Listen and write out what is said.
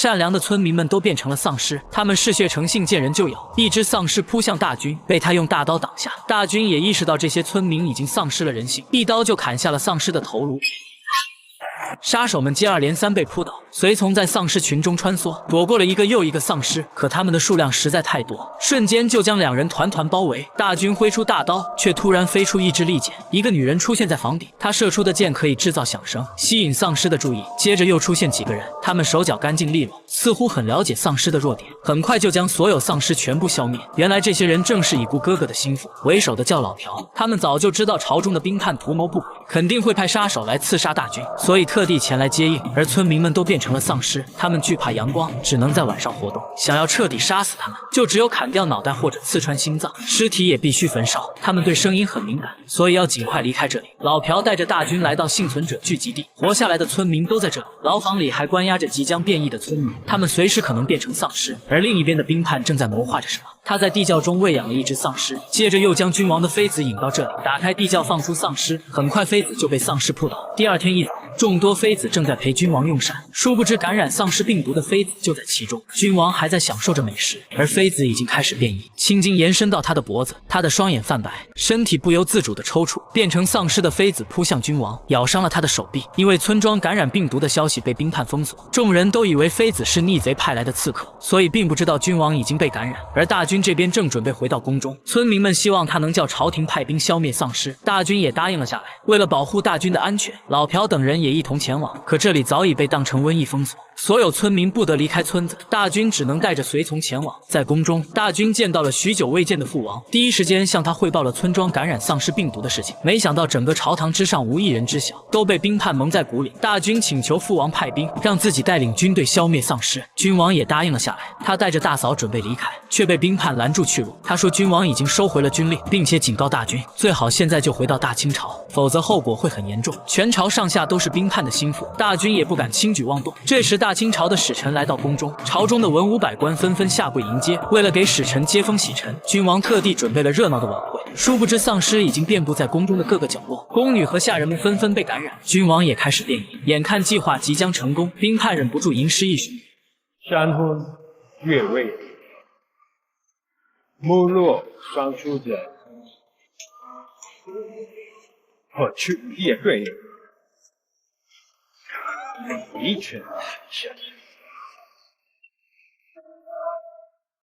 善良的村民们都变成了丧尸，他们嗜血成性，见人就咬。一只丧尸扑向大军，被他用大刀挡下。大军也意识到这些村民已经丧失了人性，一刀就砍下了丧尸的头颅。杀手们接二连三被扑倒，随从在丧尸群中穿梭，躲过了一个又一个丧尸。可他们的数量实在太多，瞬间就将两人团团包围。大军挥出大刀，却突然飞出一支利箭。一个女人出现在房顶，她射出的箭可以制造响声，吸引丧尸的注意。接着又出现几个人，他们手脚干净利落，似乎很了解丧尸的弱点，很快就将所有丧尸全部消灭。原来这些人正是已故哥哥的心腹，为首的叫老朴。他们早就知道朝中的兵叛图谋不轨，肯定会派杀手来刺杀大军，所以特地前来接应。而村民们都变成了丧尸，他们惧怕阳光，只能在晚上活动。想要彻底杀死他们，就只有砍掉脑袋或者刺穿心脏，尸体也必须焚烧。他们对声音很敏感，所以要尽快离开这里。老朴带着大军来到幸存者聚集地，活下来的村民都在这里。牢房里还关押着即将变异的村民，他们随时可能变成丧尸。而另一边的兵叛正在谋划着什么。他在地窖中喂养了一只丧尸，接着又将君王的妃子引到这里，打开地窖放出丧尸，很快妃子就被丧尸扑倒。第二天一早，众多妃子正在陪君王用膳，殊不知感染丧尸病毒的妃子就在其中。君王还在享受着美食，而妃子已经开始变异，青筋延伸到他的脖子，他的双眼泛白，身体不由自主的抽搐。变成丧尸的妃子扑向君王，咬伤了他的手臂。因为村庄感染病毒的消息被兵叛封锁，众人都以为妃子是逆贼派来的刺客，所以并不知道君王已经被感染。而大军这边正准备回到宫中，村民们希望他能叫朝廷派兵消灭丧尸，大军也答应了下来。为了保护大军的安全，老朴等人也一同前往。可这里早已被当成瘟疫封锁，所有村民不得离开村子，大军只能带着随从前往。在宫中，大军见到了许久未见的父王，第一时间向他汇报了村庄感染丧尸病毒的事情。没想到整个朝堂之上无一人知晓，都被兵叛蒙在鼓里。大军请求父王派兵，让自己带领军队消灭丧尸。君王也答应了下来，他带着大嫂准备离开，却被兵叛拦住去路。他说君王已经收回了军令，并且警告大军最好现在就回到大清朝，否则后果会很严重。全朝上下都是兵叛的心腹，大军也不敢轻举妄动。这时大清朝的使臣来到宫中，朝中的文武百官纷纷下跪迎接。为了给使臣接风洗尘，君王特地准备了热闹的晚会。殊不知丧尸已经遍布在宫中的各个角落，宫女和下人们纷纷被感染，君王也开始变异。眼看计划即将成功，兵叛忍不住吟诗一曲：山昏月未，木落双出者，我去夜对，一拳下去。